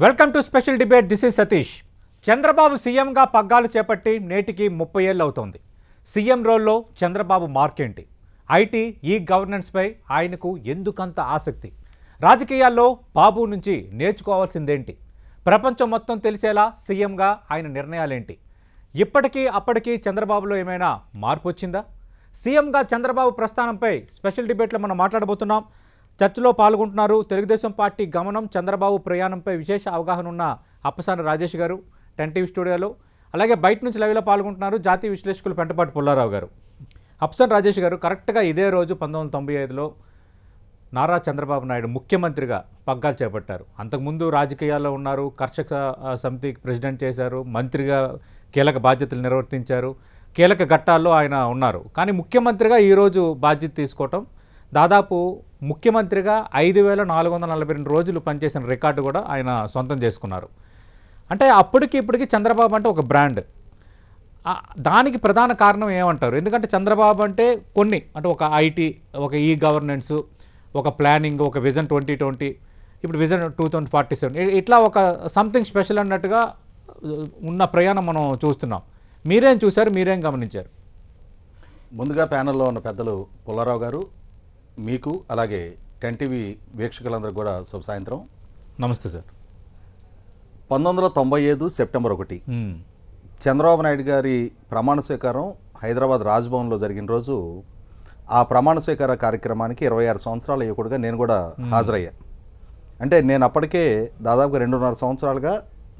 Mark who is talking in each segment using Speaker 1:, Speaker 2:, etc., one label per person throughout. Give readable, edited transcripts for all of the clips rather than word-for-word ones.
Speaker 1: Welcome to special debate. This is Satish. Chandrababu సీఎంగా పగ్గాలు చేపట్టి నేటికి 30 ఏళ్ళు అవుతోంది. సీఎం రోల్లో చంద్రబాబు మార్కేంటి? ఐటీ ఈ గవర్నెన్స్పై ఆయనకు ఎందుకంత ఆసక్తి? రాజకీయాల్లో బాబు నుంచి నేర్చుకోవాల్సిందేంటి? ప్రపంచం మొత్తం తెలిసేలా సీఎంగా ఆయన నిర్ణయాలేంటి? ఇప్పటికీ అప్పటికీ చంద్రబాబులో ఏమైనా మార్పు వచ్చిందా? సీఎంగా చంద్రబాబు ప్రస్థానంపై స్పెషల్ డిబేట్లో మనం మాట్లాడబోతున్నాం. చర్చలో పాల్గొంటున్నారు తెలుగుదేశం పార్టీ గమనం, చంద్రబాబు ప్రయాణంపై విశేష అవగాహన ఉన్న అప్పసాని రాజేష్ గారు 10 టీవీ స్టూడియోలో. అలాగే బయట నుంచి లైవ్లో పాల్గొంటున్నారు జాతీయ విశ్లేషకులు పెంటపాటి పుల్లారావు గారు. అప్పసాని రాజేష్ గారు, కరెక్ట్గా ఇదే రోజు 1995లో నారా చంద్రబాబు నాయుడు ముఖ్యమంత్రిగా పగ్గాలు చేపట్టారు. అంతకుముందు రాజకీయాల్లో ఉన్నారు, కర్షక సమితికి ప్రెసిడెంట్ చేశారు, మంత్రిగా కీలక బాధ్యతలు నిర్వర్తించారు, కీలక ఘట్టాల్లో ఆయన ఉన్నారు. కానీ ముఖ్యమంత్రిగా ఈరోజు బాధ్యత తీసుకోవటం, దాదాపు ముఖ్యమంత్రిగా 5442 రోజులు పనిచేసిన రికార్డు కూడా ఆయన సొంతం చేసుకున్నారు. అంటే అప్పటికి ఇప్పటికి చంద్రబాబు అంటే ఒక బ్రాండ్. దానికి ప్రధాన కారణం ఏమంటారు? ఎందుకంటే చంద్రబాబు అంటే కొన్ని అంటే ఒక ఐటీ, ఒక ఈ గవర్నెన్స్, ఒక ప్లానింగ్, ఒక విజన్ 2020, ఇప్పుడు విజన్ 2047, ఇట్లా ఒక సంథింగ్ స్పెషల్ అన్నట్టుగా ఉన్న ప్రయాణం మనం చూస్తున్నాం. మీరేం చూశారు? మీరేం గమనించారు?
Speaker 2: ముందుగా ప్యానెల్లో ఉన్న పెద్దలు పుల్లారావు గారు, మీకు అలాగే 10 టీవీ వీక్షకులందరూ కూడా శుభ సాయంత్రం.
Speaker 1: నమస్తే సార్.
Speaker 2: 1995 సెప్టెంబర్ 1 చంద్రబాబు నాయుడు గారి ప్రమాణ స్వీకారం హైదరాబాద్ రాజ్భవన్లో జరిగిన రోజు. ఆ ప్రమాణ స్వీకార కార్యక్రమానికి 26 సంవత్సరాల యువకుడుగా నేను కూడా హాజరయ్యా. అంటే నేను అప్పటికే దాదాపుగా 2.5 సంవత్సరాలుగా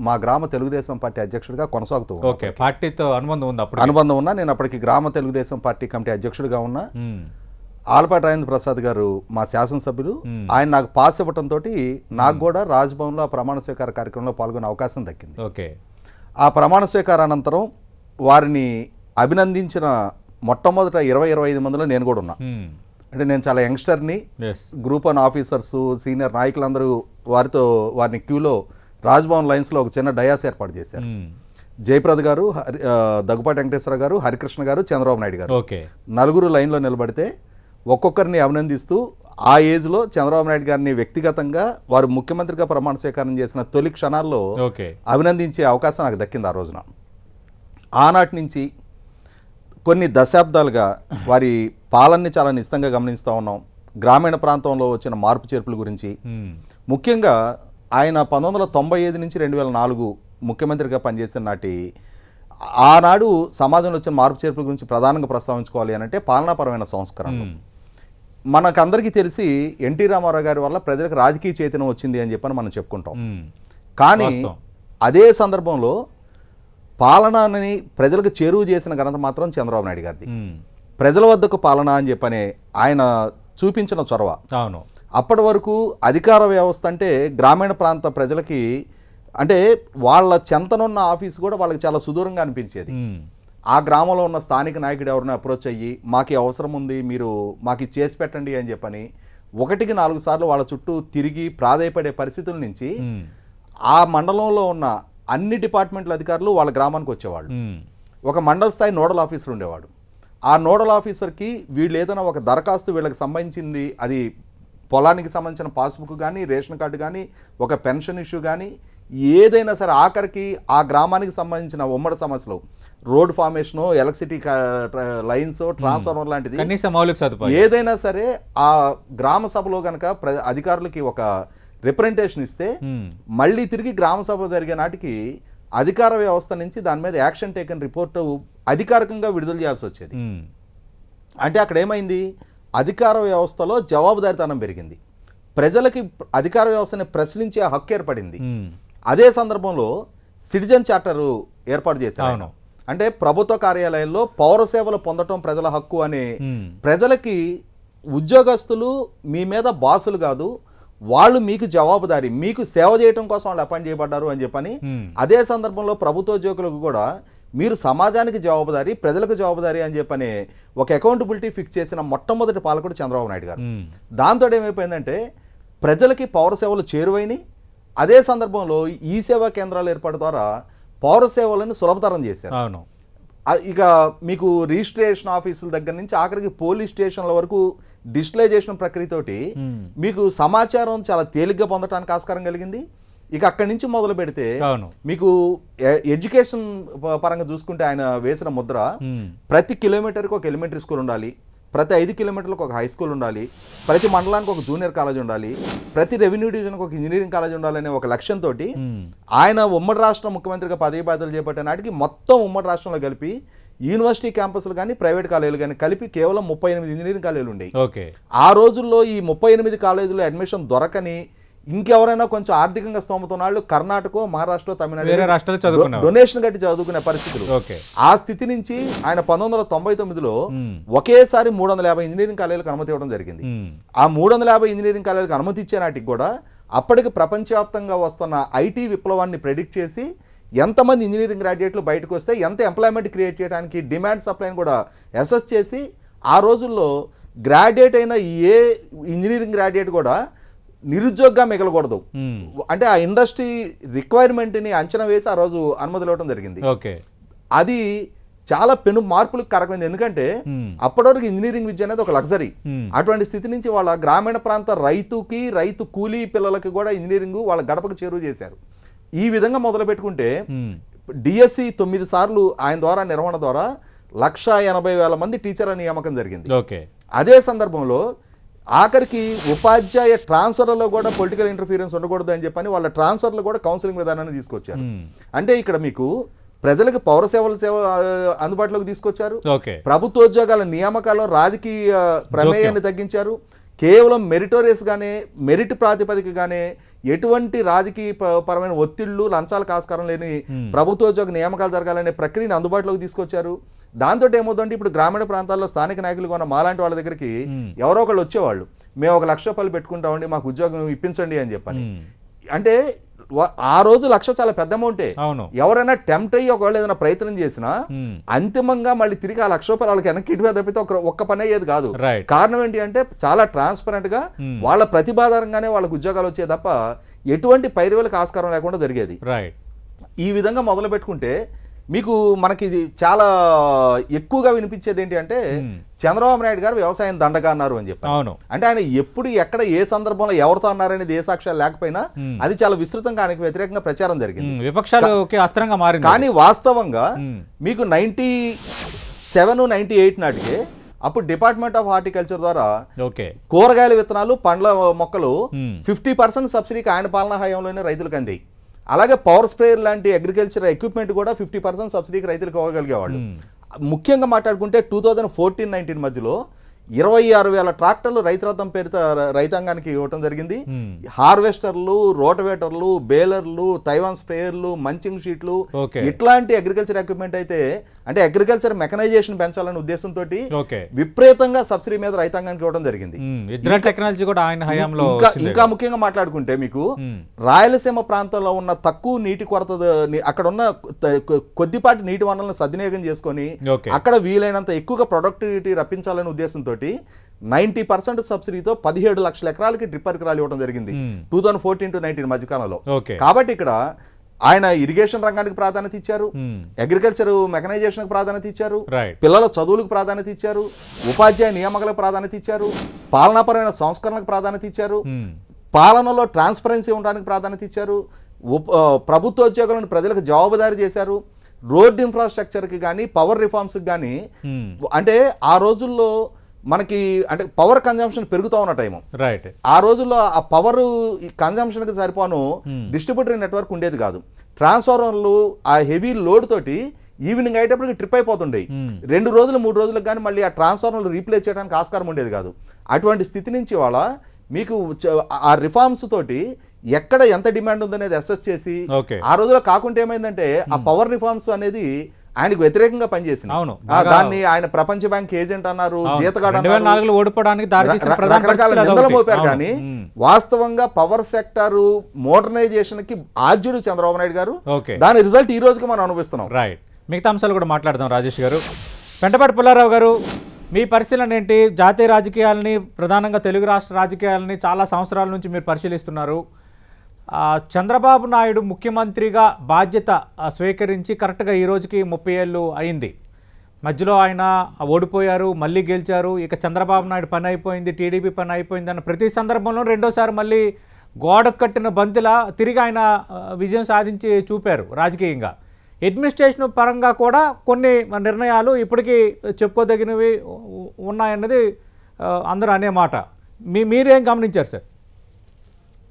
Speaker 2: మా గ్రామ తెలుగుదేశం పార్టీ అధ్యక్షుడిగా కొనసాగుతూ
Speaker 1: పార్టీతో అనుబంధం
Speaker 2: ఉన్నా. నేను అప్పటికి గ్రామ తెలుగుదేశం పార్టీ కమిటీ అధ్యక్షుడిగా ఉన్నా. ఆలపాటి రాజేంద్ర ప్రసాద్ గారు మా శాసనసభ్యులు, ఆయన నాకు పాస్ ఇవ్వడంతో నాకు కూడా రాజ్భవన్లో ఆ ప్రమాణ స్వీకార కార్యక్రమంలో పాల్గొనే అవకాశం దక్కింది. ఆ ప్రమాణ స్వీకార అనంతరం వారిని అభినందించిన మొట్టమొదట 20-25 మందిలో నేను కూడా ఉన్నా. అంటే నేను చాలా యంగ్స్టర్ని. గ్రూప్ 1 ఆఫీసర్స్, సీనియర్ నాయకులందరూ వారిని క్యూలో రాజ్భవన్ లైన్స్లో ఒక చిన్న డయాస్ ఏర్పాటు చేశారు. జయప్రద గారు, దగ్గుపాటి వెంకటేశ్వర గారు, హరికృష్ణ గారు, చంద్రబాబు నాయుడు గారు, నలుగురు లైన్లో నిలబడితే ఒక్కొక్కరిని అభినందిస్తూ ఆ ఏజ్లో చంద్రబాబు నాయుడు గారిని వ్యక్తిగతంగా వారు ముఖ్యమంత్రిగా ప్రమాణ స్వీకారం చేసిన తొలి క్షణాల్లో అభినందించే అవకాశం నాకు దక్కింది ఆ రోజున. ఆనాటి నుంచి కొన్ని దశాబ్దాలుగా వారి పాలనని చాలా నిశ్చితంగా గమనిస్తూ ఉన్నాం. గ్రామీణ ప్రాంతంలో వచ్చిన మార్పు చేర్పుల గురించి, ముఖ్యంగా ఆయన 1995 నుంచి 2004 ముఖ్యమంత్రిగా పనిచేసిన నాటి ఆనాడు సమాజంలో వచ్చిన మార్పు చేర్పుల గురించి ప్రధానంగా ప్రస్తావించుకోవాలి అని అంటే పాలనాపరమైన సంస్కరణలు. మనకందరికీ తెలిసి ఎన్టీ రామారావు గారి వల్ల ప్రజలకు రాజకీయ చైతన్యం వచ్చింది అని చెప్పని మనం చెప్పుకుంటాం. కానీ అదే సందర్భంలో పాలనని ప్రజలకు చేరువ చేసిన ఘనత మాత్రం చంద్రబాబు నాయుడు గారిది. ప్రజల వద్దకు పాలన అని చెప్పని ఆయన చూపించిన చొరవ. అప్పటి వరకు అధికార వ్యవస్థ అంటే గ్రామీణ ప్రాంత ప్రజలకి అంటే వాళ్ళ చెంతనున్న ఆఫీసు కూడా వాళ్ళకి చాలా సుదూరంగా అనిపించేది. ఆ గ్రామంలో ఉన్న స్థానిక నాయకుడు ఎవరిని అప్రోచ్ అయ్యి మాకు అవసరం ఉంది, మీరు మాకు చేసి పెట్టండి అని చెప్పని 1-4 సార్లు వాళ్ళ చుట్టూ తిరిగి ప్రాధాయపడే పరిస్థితుల నుంచి ఆ మండలంలో ఉన్న అన్ని డిపార్ట్మెంట్ల అధికారులు వాళ్ళ గ్రామానికి వచ్చేవాళ్ళు. ఒక మండల స్థాయి నోడల్ ఆఫీసర్ ఉండేవాడు. ఆ నోడల్ ఆఫీసర్కి వీళ్ళు ఏదైనా ఒక దరఖాస్తు వీళ్ళకి సంబంధించింది, అది పొలానికి సంబంధించిన పాస్బుక్ కానీ, రేషన్ కార్డు కానీ, ఒక పెన్షన్ ఇష్యూ కానీ, ఏదైనా సరే ఆఖరికి ఆ గ్రామానికి సంబంధించిన ఉమ్మడి సమస్యలు, road formation, electricity lines, transformer లాంటిది ఏదైనా సరే ఆ గ్రామ సభలో కనుక అధికారులకి ఒక రిప్రజెంటేషన్ ఇస్తే మళ్ళీ తిరిగి గ్రామ సభ జరిగే నాటికి అధికార వ్యవస్థ నుంచి దాని మీద యాక్షన్ టేకన్ రిపోర్టు అధికారికంగా విడుదల చేయాల్సి వచ్చేది. అంటే అక్కడ ఏమైంది, అధికార వ్యవస్థలో జవాబుదారీతనం పెరిగింది, ప్రజలకి అధికార వ్యవస్థని ప్రశ్నించే హక్కు ఏర్పడింది. అదే సందర్భంలో సిటిజన్ చార్టర్ ఏర్పాటు చేశారు. అంటే ప్రభుత్వ కార్యాలయాల్లో పౌర సేవలు పొందటం ప్రజల హక్కు అని, ప్రజలకి ఉద్యోగస్తులు మీ మీద బాసులు కాదు, వాళ్ళు మీకు జవాబుదారీ, మీకు సేవ చేయడం కోసం వాళ్ళు అపాయింట్ చేయబడ్డారు అని చెప్పని. అదే సందర్భంలో ప్రభుత్వ ఉద్యోగులకు కూడా మీరు సమాజానికి జవాబుదారీ, ప్రజలకు జవాబుదారీ అని చెప్పని ఒక అకౌంటబిలిటీ ఫిక్స్ చేసిన మొట్టమొదటి పాలకుడు చంద్రబాబు నాయుడు గారు. దాంతో ఏమైపోయిందంటే ప్రజలకి పౌర సేవలు చేరువైనవి. అదే సందర్భంలో ఈ సేవా కేంద్రాల ఏర్పాటు ద్వారా పౌర సేవలను సులభతరం చేశారు. ఇక మీకు రిజిస్ట్రేషన్ ఆఫీసుల దగ్గర నుంచి ఆఖరికి పోలీస్ స్టేషన్ల వరకు డిజిటలైజేషన్ ప్రక్రియతోటి మీకు సమాచారం చాలా తేలిగ్గా పొందడానికి ఆస్కారం కలిగింది. ఇక అక్కడి నుంచి మొదలు పెడితే మీకు ఎడ్యుకేషన్ పరంగా చూసుకుంటే ఆయన వేసిన ముద్ర ప్రతి కిలోమీటర్కి ఒక ఎలిమెంటరీ స్కూల్ ఉండాలి, ప్రతి 5 కిలోమీటర్లకు ఒక హై స్కూల్ ఉండాలి, ప్రతి మండలానికి ఒక జూనియర్ కాలేజ్ ఉండాలి, ప్రతి రెవెన్యూ డివిజన్కి ఒక ఇంజనీరింగ్ కాలేజ్ ఉండాలనే ఒక లక్ష్యంతో ఆయన ఉమ్మడి రాష్ట్ర ముఖ్యమంత్రిగా పదవి బాధ్యతలు చేపట్టే నాటికి మొత్తం ఉమ్మడి రాష్ట్రంలో కలిపి యూనివర్సిటీ క్యాంపస్లు కానీ ప్రైవేట్ కాలేజీలు కానీ కలిపి కేవలం 38 ఇంజనీరింగ్ కాలేజీలు ఉండేవి. ఆ రోజుల్లో ఈ 38 కాలేజీలో అడ్మిషన్ దొరకని ఇంకెవరైనా కొంచెం ఆర్థికంగా స్తోమత ఉన్న వాళ్ళు కర్ణాటక, మహారాష్ట్ర, తమిళనాడు డొనేషన్ కట్టి చదువుకునే పరిస్థితులు. ఆ స్థితి నుంచి ఆయన 1999లో ఒకేసారి 350 ఇంజనీరింగ్ కాలేజీలకు అనుమతి ఇవ్వడం జరిగింది. ఆ 350 ఇంజనీరింగ్ కాలేజీలకు అనుమతి ఇచ్చే నాటికి కూడా అప్పటికి ప్రపంచవ్యాప్తంగా వస్తున్న ఐటీ విప్లవాన్ని ప్రెడిక్ట్ చేసి ఎంతమంది ఇంజనీరింగ్ గ్రాడ్యుయేట్లు బయటకు వస్తే ఎంత ఎంప్లాయ్మెంట్ క్రియేట్ చేయడానికి డిమాండ్ సప్లైని కూడా అసెస్ చేసి ఆ రోజుల్లో గ్రాడ్యుయేట్ అయిన ఏ ఇంజనీరింగ్ గ్రాడ్యుయేట్ కూడా నిరుద్యోగంగా మిగలకూడదు అంటే ఆ ఇండస్ట్రీ రిక్వైర్మెంట్ని అంచనా వేసి ఆ రోజు అనుమతులు ఇవ్వడం జరిగింది. అది చాలా పెను మార్పులకు కారకమైంది. ఎందుకంటే అప్పటి వరకు ఇంజనీరింగ్ విద్య అనేది ఒక లగ్జరీ. అటువంటి స్థితి నుంచి వాళ్ళ గ్రామీణ ప్రాంత రైతు కూలీ పిల్లలకి కూడా ఇంజనీరింగ్ వాళ్ళ గడపకు చేరువ చేశారు. ఈ విధంగా మొదలు పెట్టుకుంటే డిఎస్సి 9 సార్లు ఆయన ద్వారా నిర్వహణ ద్వారా 1,80,000 మంది టీచర్ల నియామకం జరిగింది. అదే సందర్భంలో ఆఖరికి ఉపాధ్యాయ ట్రాన్స్ఫర్లలో కూడా పొలిటికల్ ఇంటర్ఫీరెన్స్ ఉండకూడదు అని చెప్పని వాళ్ళ ట్రాన్స్ఫర్లో కూడా కౌన్సిలింగ్ విధానాన్ని తీసుకొచ్చారు. అంటే ఇక్కడ మీకు ప్రజలకు పౌర సేవల అందుబాటులోకి తీసుకొచ్చారు. ప్రభుత్వోద్యోగాల నియామకాల్లో రాజకీయ ప్రమేయాన్ని తగ్గించారు. కేవలం మెరిటోరియస్గానే మెరిట్ ప్రాతిపదికగానే ఎటువంటి రాజకీయ పరమైన ఒత్తిళ్లు లంచాలకు ఆస్కారం లేని ప్రభుత్వోద్యోగ నియామకాలు జరగాలనే ప్రక్రియను అందుబాటులోకి తీసుకొచ్చారు. దాంతో ఏమవుతుందంటే ఇప్పుడు గ్రామీణ ప్రాంతాల్లో స్థానిక నాయకులు ఉన్న మాలాంటి వాళ్ళ దగ్గరికి ఎవరో ఒకళ్ళు వచ్చేవాళ్ళు, మేము 1 లక్ష రూపాయలు పెట్టుకుంటామండి, మాకు ఉద్యోగం ఇప్పించండి అని చెప్పని. అంటే ఆ రోజు 1 లక్ష చాలా పెద్ద అమౌంటే. ఎవరైనా టెంప్ట్ అయ్యి ఒకవేళ ఏదైనా ప్రయత్నం చేసినా అంతిమంగా మళ్ళీ తిరిగి ఆ 1 లక్ష రూపాయలు వాళ్ళకి వెనక్కి ఇటువే తప్పితే ఒక్క పని అయ్యేది కాదు. కారణం ఏంటి అంటే చాలా ట్రాన్స్పరెంట్ గా వాళ్ళ ప్రతిభాధారంగానే వాళ్ళకి ఉద్యోగాలు వచ్చేది తప్ప ఎటువంటి పైరువేలకు ఆస్కారం లేకుండా జరిగేది. ఈ విధంగా మొదలు పెట్టుకుంటే మీకు మనకి ఇది చాలా ఎక్కువగా వినిపించేది ఏంటి అంటే చంద్రబాబు నాయుడు గారు వ్యవసాయం దండగా అన్నారు అని చెప్పి. అంటే ఆయన ఎప్పుడు ఎక్కడ ఏ సందర్భంలో ఎవరితో అన్నారనేది ఏ సాక్ష్యాలు లేకపోయినా అది చాలా విస్తృతంగా ఆయనకు వ్యతిరేకంగా ప్రచారం జరిగింది. కానీ వాస్తవంగా మీకు 97, 98 నాటికే అప్పుడు డిపార్ట్మెంట్ ఆఫ్ హార్టికల్చర్ ద్వారా కూరగాయల విత్తనాలు, పండ్ల మొక్కలు 50% సబ్సిడీకి ఆయన పాలనా హయాంలోనే రైతులకు అందాయి. అలాగే పవర్ స్ప్రేయర్ లాంటి అగ్రికల్చర్ ఎక్విప్మెంట్ కూడా 50% సబ్సిడీకి రైతులకు ఇవ్వగలిగేవాళ్ళు. ముఖ్యంగా మాట్లాడుకుంటే 2014-19 మధ్యలో 26,000 ట్రాక్టర్లు రైతురథం పేరుతో రైతాంగానికి ఇవ్వటం జరిగింది. హార్వెస్టర్లు, రోటవేటర్లు, బేలర్లు, తైవాన్ స్ప్రేయర్లు, మంచింగ్ షీట్లు, ఇట్లాంటి అగ్రికల్చర్ ఎక్విప్మెంట్ అయితే అంటే అగ్రికల్చర్ మెకనైజేషన్ పెంచాలనే ఉద్దేశంతో విపరీతంగా సబ్సిడీ మీద రైతాంగానికి ఇవ్వడం జరిగింది. ఇంకా ముఖ్యంగా మాట్లాడుకుంటే మీకు రాయలసీమ ప్రాంతంలో ఉన్న తక్కువ నీటి కొరత, అక్కడ ఉన్న కొద్దిపాటి నీటి వనరులను సద్వినియోగం చేసుకొని అక్కడ వీలైనంత ఎక్కువగా ప్రొడక్టివిటీ రప్పించాలనే ఉద్దేశంతో 90% సబ్సిడీతో 17 లక్షల ఎకరాలకి డ్రిప్ పరికరాలు ఇవ్వడం జరిగింది 2014-19 మధ్యకాలంలో. కాబట్టి ఇక్కడ ఆయన ఇరిగేషన్ రంగానికి ప్రాధాన్యత ఇచ్చారు, అగ్రికల్చర్ మెకనైజేషన్ ప్రాధాన్యత ఇచ్చారు, పిల్లల చదువులకు ప్రాధాన్యత ఇచ్చారు, ఉపాధ్యాయ నియామకాలకు ప్రాధాన్యత ఇచ్చారు, పాలనాపరమైన సంస్కరణలకు ప్రాధాన్యత ఇచ్చారు, పాలనలో ట్రాన్స్పరెన్సీ ఉండడానికి ప్రాధాన్యత ఇచ్చారు, ప్రభుత్వోద్యోగులను ప్రజలకు జవాబుదారీ చేశారు, రోడ్ ఇన్ఫ్రాస్ట్రక్చర్కి కానీ పవర్ రిఫార్మ్స్కి కానీ. అంటే ఆ రోజుల్లో మనకి అంటే పవర్ కన్జంప్షన్ పెరుగుతూ ఉన్న టైము, ఆ రోజుల్లో ఆ పవర్ కన్జంప్షన్కి సరిపోను డిస్ట్రిబ్యూటరీ నెట్వర్క్ ఉండేది కాదు. ట్రాన్స్ఫార్మర్లు ఆ హెవీ లోడ్ తోటి ఈవినింగ్ అయ్యేటప్పటికి ట్రిప్ అయిపోతుండేవి. 2 రోజులు 3 రోజులకు కానీ మళ్ళీ ఆ ట్రాన్స్ఫార్మర్లు రీప్లేస్ చేయడానికి ఆస్కారం ఉండేది కాదు. అటువంటి స్థితి నుంచి వాళ్ళ మీకు ఆ రిఫార్మ్స్ తోటి ఎక్కడ ఎంత డిమాండ్ ఉందనేది అసెస్ చేసి ఆ రోజులో కాకుండా ఏమైందంటే ఆ పవర్ రిఫార్మ్స్ అనేది ఆయనకు వ్యతిరేకంగా పనిచేసింది. దాన్ని ఆయన ప్రపంచ బ్యాంక్ ఏజెంట్ అన్నారు, జీతగాడు అన్నారు, రకరకాల నిందలు మోపారు. కానీ వాస్తవంగా పవర్ సెక్టర్ మోడర్నైజేషన్ కి ఆద్యుడు చంద్రబాబు నాయుడు గారు. దాని రిజల్ట్ ఈ రోజుకి మనం అనుభవిస్తున్నాం.
Speaker 1: మిగతా అంశాలు కూడా మాట్లాడదాం. రాజేష్ గారు, పెంటపాటి పుల్లారావు గారు, మీ పరిశీలన ఏంటి? జాతీయ రాజకీయాలని, ప్రధానంగా తెలుగు రాష్ట్ర రాజకీయాలని చాలా సంవత్సరాల నుంచి మీరు పరిశీలిస్తున్నారు. చంద్రబాబు నాయుడు ముఖ్యమంత్రిగా బాధ్యత స్వీకరించి కరెక్ట్గా ఈ రోజుకి 30 ఏళ్ళు అయింది. మధ్యలో ఆయన ఓడిపోయారు, మళ్ళీ గెలిచారు, ఇక చంద్రబాబు నాయుడు పని అయిపోయింది, టీడీపీ పని అయిపోయింది అన్న ప్రతి సందర్భంలో రెండోసారి మళ్ళీ గోడకు కట్టిన బంతిలా తిరిగి ఆయన విజయం సాధించి చూపారు రాజకీయంగా. అడ్మినిస్ట్రేషన్ పరంగా కూడా కొన్ని నిర్ణయాలు ఇప్పటికీ చెప్పుకోదగినవి ఉన్నాయన్నది అందరూ అనే మాట. మీరేం గమనించారు సార్?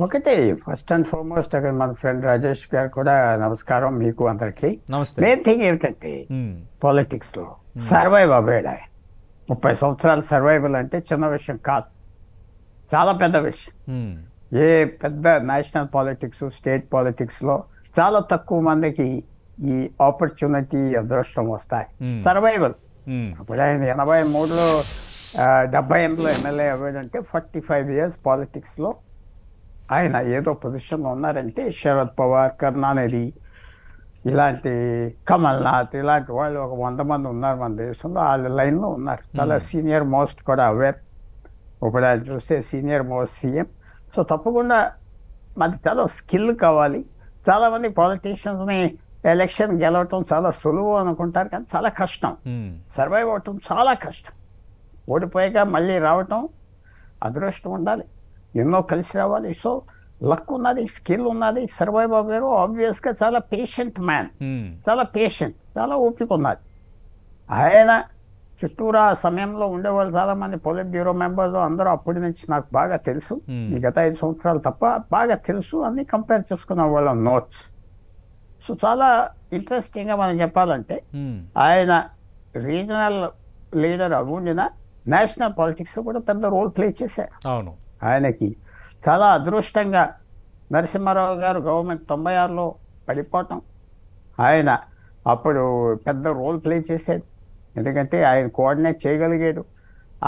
Speaker 3: ఒకటి ఫస్ట్ అండ్ ఫార్మోస్ట్ అక్కడ మన ఫ్రెండ్ రాజేష్ గారు కూడా నమస్కారం మీకు అందరికి.
Speaker 1: నమస్తే.
Speaker 3: మెయిన్ థింగ్ ఏమిటంటే పాలిటిక్స్ లో సర్వైవ్ అవ్వాడు. 30 సంవత్సరాల సర్వైవల్ అంటే చిన్న విషయం కాదు, చాలా పెద్ద విషయం. ఏ పెద్ద నేషనల్ పాలిటిక్స్ స్టేట్ పాలిటిక్స్ లో చాలా తక్కువ మందికి ఈ ఆపర్చునిటీ అదృష్టం వస్తాయి. సర్వైవల్. అప్పుడు ఆయన 83లో 78లో ఎమ్మెల్యే అవ్వాడంటే 45 years పాలిటిక్స్ లో ఆయన ఏదో పొజిషన్లో ఉన్నారంటే శరద్ పవార్, కరుణానిధి, ఇలాంటి కమల్నాథ్ ఇలాంటి వాళ్ళు ఒక 100 మంది ఉన్నారు మన దేశంలో. వాళ్ళ లైన్లో ఉన్నారు. చాలా సీనియర్ మోస్ట్ కూడా అవేర్. ఇప్పుడు ఆయన చూస్తే సీనియర్ మోస్ట్ సీఎం. సో తప్పకుండా మనకి చాలా స్కిల్ కావాలి. చాలామంది పాలిటీషియన్స్ని ఎలక్షన్ గెలవటం చాలా సులువు అనుకుంటారు, కానీ చాలా కష్టం. సర్వైవ్ అవటం చాలా కష్టం. ఓడిపోయాక మళ్ళీ రావటం అదృష్టం ఉండాలి, ఎన్నో కలిసి రావాలి. సో లక్ ఉన్నది, స్కిల్ ఉన్నది. సర్వైవ్ అవ్వారు. ఆబ్వియస్గా చాలా పేషెంట్ మ్యాన్, చాలా పేషెంట్, చాలా ఓపిక ఉన్నది. ఆయన చుట్టూరా సమయంలో ఉండేవాళ్ళు చాలా మంది పొలిట్ బ్యూరో మెంబర్స్ అందరూ అప్పటి నుంచి నాకు బాగా తెలుసు. ఈ గత 5 సంవత్సరాలు తప్ప బాగా తెలుసు. అన్ని కంపేర్ చేసుకున్న వాళ్ళ నోట్స్. సో చాలా ఇంట్రెస్టింగ్గా మనం చెప్పాలంటే ఆయన రీజనల్ లీడర్ అవ్వుండిన నేషనల్ పాలిటిక్స్లో కూడా పెద్ద రోల్ ప్లే చేశారు.
Speaker 1: అవును.
Speaker 3: ఆయనకి చాలా అదృష్టంగా నరసింహారావు గారు గవర్నమెంట్ 96లో పడిపోవటం, ఆయన అప్పుడు పెద్ద రోల్ ప్లే చేశాడు. ఎందుకంటే ఆయన కోఆర్డినేట్ చేయగలిగాడు.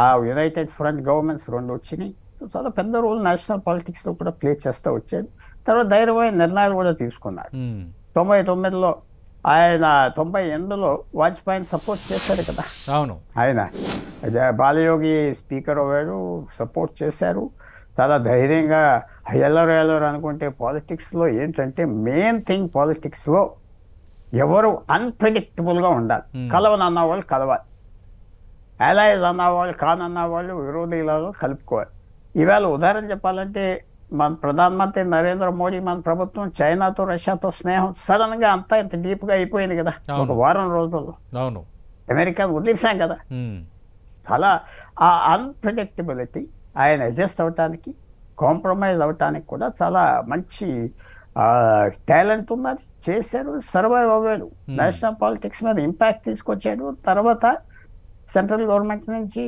Speaker 3: ఆ యునైటెడ్ ఫ్రంట్ గవర్నమెంట్స్ 2 వచ్చినాయి. చాలా పెద్ద రోల్ నేషనల్ పాలిటిక్స్లో కూడా ప్లే చేస్తూ వచ్చాడు. తర్వాత ధైర్యమైన నిర్ణయాలు కూడా తీసుకున్నాడు. 99లో ఆయన 98లో వాజ్పేయిని సపోర్ట్ చేశారు కదా.
Speaker 1: అవును.
Speaker 3: ఆయన బాలయోగి స్పీకర్ అవ్వాడు, సపోర్ట్ చేశారు. చాలా ధైర్యంగా ఎల్లరు అనుకుంటే పాలిటిక్స్లో ఏంటంటే మెయిన్ థింగ్ పాలిటిక్స్లో ఎవరు అన్ప్రెడిక్టబుల్గా ఉండాలి. కలవనన్న వాళ్ళు కలవాలి, అలైజ్ అన్నవాళ్ళు కానన్న వాళ్ళు విరోధులలో కలుపుకోవాలి. ఇవాళ ఉదాహరణ చెప్పాలంటే మన ప్రధానమంత్రి నరేంద్ర మోడీ మన ప్రభుత్వం చైనాతో రష్యాతో స్నేహం సడన్గా అంతా ఇంత డీప్గా అయిపోయింది కదా ఒక వారం రోజుల్లో.
Speaker 1: అవును.
Speaker 3: అమెరికా వదిలేసాం కదా. చాలా ఆ అన్ప్రెడిక్టబిలిటీ ఆయన అడ్జస్ట్ అవటానికి, కాంప్రమైజ్ అవటానికి కూడా చాలా మంచి టాలెంట్ ఉన్నది. చేశారు, సర్వైవ్ అవ్వాడు. నేషనల్ పాలిటిక్స్ మీద ఇంపాక్ట్ తీసుకొచ్చాడు. తర్వాత సెంట్రల్ గవర్నమెంట్ నుంచి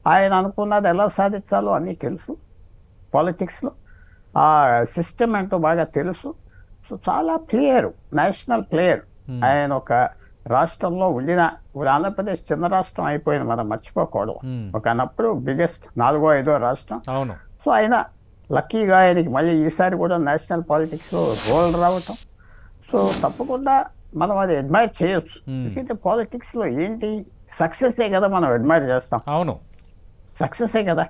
Speaker 3: ఆయన అనుకున్నది ఎలా సాధించాలో అన్నీ తెలుసు. పాలిటిక్స్లో ఆ సిస్టమ్ ఏంటో బాగా తెలుసు. సో చాలా ప్లేయర్, నేషనల్ ప్లేయర్. ఆయన ఒక రాష్ట్రంలో ఉండిన, ఆంధ్రప్రదేశ్ చిన్న రాష్ట్రం అయిపోయింది, మనం మర్చిపోకూడదు. ఒకనప్పుడు బిగ్గెస్ట్ 4వ 5వ రాష్ట్రం.
Speaker 1: అవును.
Speaker 3: సో ఆయన లక్కీగా ఆయనకి మళ్ళీ ఈసారి కూడా నేషనల్ పాలిటిక్స్లో రోల్ రావటం. సో తప్పకుండా మనం అది అడ్మైర్ చేయొచ్చు. ఎందుకంటే పాలిటిక్స్లో ఏంటి, సక్సెసే కదా మనం అడ్మైర్ చేస్తాం.
Speaker 1: అవును,
Speaker 3: సక్సెసే కదా.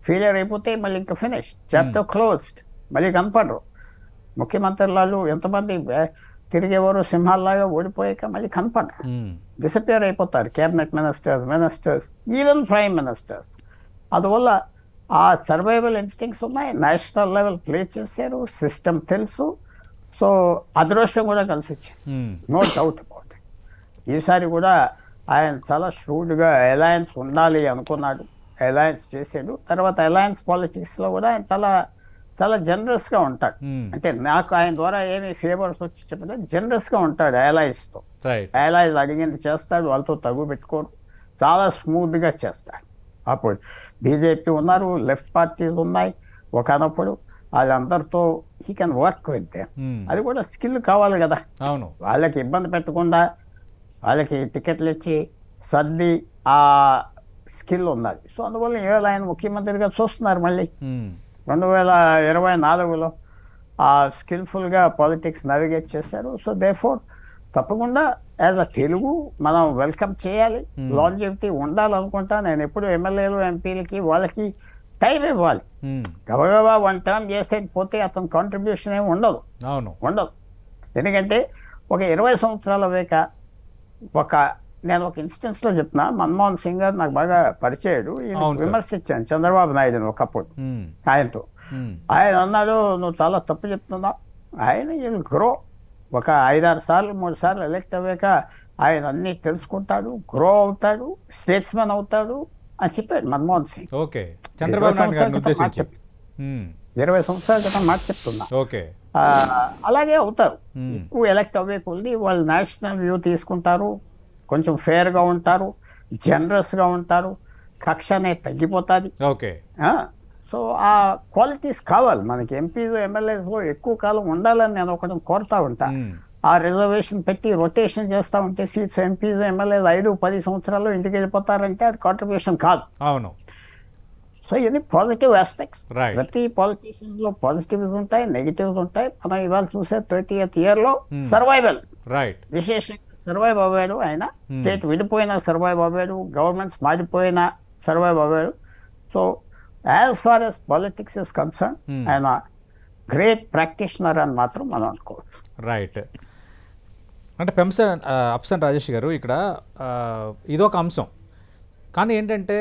Speaker 3: ఫెయిలియర్ అయిపోతే మళ్ళీ ఇంకా ఫినిష్, చాప్టర్ క్లోజ్డ్, మళ్ళీ కనపడరు. ముఖ్యమంత్రులు ఎంతమంది తిరిగేవారు సింహాల్లాగా ఓడిపోయాక మళ్ళీ కనపడరు, డిసపియర్ అయిపోతారు. Cabinet ministers, even prime ministers. అందువల్ల ఆ సర్వైవల్ ఇన్స్టింక్ట్స్ ఉన్నాయి. నేషనల్ లెవెల్ ప్లే చేశారు, సిస్టమ్ తెలుసు. సో అదృష్టం కూడా కలిసి వచ్చింది, నో డౌట్ అబౌట్ ఇట్. ఈసారి కూడా ఆయన చాలా ష్రూడ్గా అలయన్స్ ఉండాలి అనుకున్నాడు, అలయన్స్ చేశాడు. తర్వాత అలయన్స్ పాలిటిక్స్లో కూడా ఆయన చాలా చాలా జనరస్గా ఉంటాడు. అంటే నాకు ఆయన ద్వారా ఏమి ఫేవర్స్ వచ్చి చెప్పినా జనరస్గా ఉంటాడు. అలయన్స్తో అలయన్స్ అడిగింది చేస్తాడు, వాళ్ళతో తగు పెట్టుకోరు, చాలా స్మూత్గా చేస్తాడు. అప్పుడు బీజేపీ ఉన్నారు, లెఫ్ట్ పార్టీలు ఉన్నాయి ఒకనప్పుడు, వాళ్ళందరితో he can work with them. అది కూడా స్కిల్ కావాలి కదా.
Speaker 1: అవును.
Speaker 3: వాళ్ళకి ఇబ్బంది పెట్టకుండా వాళ్ళకి టికెట్లు ఇచ్చి సర్ది ఆ స్కిల్ ఉన్నది. సో అందువల్ల ఇవాళ ఆయన ముఖ్యమంత్రిగా చూస్తున్నారు. మళ్ళీ 2024లో ఆ స్కిల్ఫుల్గా పాలిటిక్స్ నావిగేట్ చేశారు. సో దేర్ఫోర్ తప్పకుండా యాజ్ అ తెలుగు మనం వెల్కమ్ చేయాలి. లాంజివిటీ ఉండాలనుకుంటా. నేను ఎప్పుడు ఎమ్మెల్యేలు ఎంపీలకి వాళ్ళకి టైం ఇవ్వాలి. గబగబా 1 టర్మ్ చేసేది పోతే అతని కాంట్రిబ్యూషన్ ఏమి ఉండదు. ఉండదు. ఎందుకంటే ఒక 20 సంవత్సరాల వేక ఒక నేను ఒక ఇన్స్టెన్స్ లో చెప్తున్నా, మన్మోహన్ సింగ్ గారు నాకు బాగా పరిచయుడు.
Speaker 1: అవును సార్.
Speaker 3: విమర్శించాను చంద్రబాబు నాయుడుని ఒకప్పుడు ఆయనతో. ఆయన అన్నాడు, నువ్వు చాలా తప్పు చెప్తున్నావు, ఆయన గ్రో ఒక 5-6 సార్లు 3 సార్లు ఎలక్ట్ అయ్యాక ఆయన అన్ని తెలుసుకుంటాడు, గ్రో అవుతాడు, స్టేట్స్మెన్ అవుతాడు అని చెప్పాడు మన్మోహన్ సింగ్.
Speaker 1: ఓకే, చంద్రబాబు నాయుడు గారిని ఉద్దేశించి
Speaker 3: 20 సంవత్సరాల క్రితం మాట చెప్తున్నా.
Speaker 1: ఓకే,
Speaker 3: అలాగే అవుతారు. ఎక్కువ ఎలక్ట్ అవ్వే కొద్ది వాళ్ళు నేషనల్ వ్యూ తీసుకుంటారు, కొంచెం ఫేర్ గా ఉంటారు, జనరస్ గా ఉంటారు, కక్ష అనేది తగ్గిపోతుంది.
Speaker 1: ఓకే.
Speaker 3: సో ఆ క్వాలిటీస్ కావాలి మనకి. ఎంపీలు ఎమ్మెల్యేస్ ఎక్కువ కాలం ఉండాలని నేను ఒకటి కోరుతా ఉంటా. ఆ రిజర్వేషన్ పెట్టి రొటేషన్ చేస్తా ఉంటే సీట్స్ ఎంపీస్ ఎమ్మెల్యేస్ 5-10 సంవత్సరాల్లో ఇంటికి వెళ్ళిపోతారంటే అది కాంట్రిబ్యూషన్ కాదు.
Speaker 1: అవును.
Speaker 3: సో ఇవన్నీ పాజిటివ్ ఆస్పెక్ట్స్.
Speaker 1: Right.
Speaker 3: ప్రతి పాలిటీషియన్స్ లో పాజిటివ్స్ ఉంటాయి, నెగిటివ్స్ ఉంటాయి. మనం ఇవాళ చూసే 30th year లో సర్వైవల్
Speaker 1: రైట్,
Speaker 3: విశేషంగా సర్వైవ్ అవ్వాడు ఆయన. స్టేట్ విడిపోయినా సర్వైవ్ అవ్వాడు, గవర్నమెంట్స్ మారిపోయినా సర్వైవ్ అవ్వాడు. So as far as politics is concerned ఆయన గ్రేట్ ప్రాక్టీషనర్ అని మాత్రం మనం అనుకోవచ్చు.
Speaker 1: రైట్. అంటే అప్సన్ రాజేష్ గారు, ఇక్కడ ఇదొక అంశం. కానీ ఏంటంటే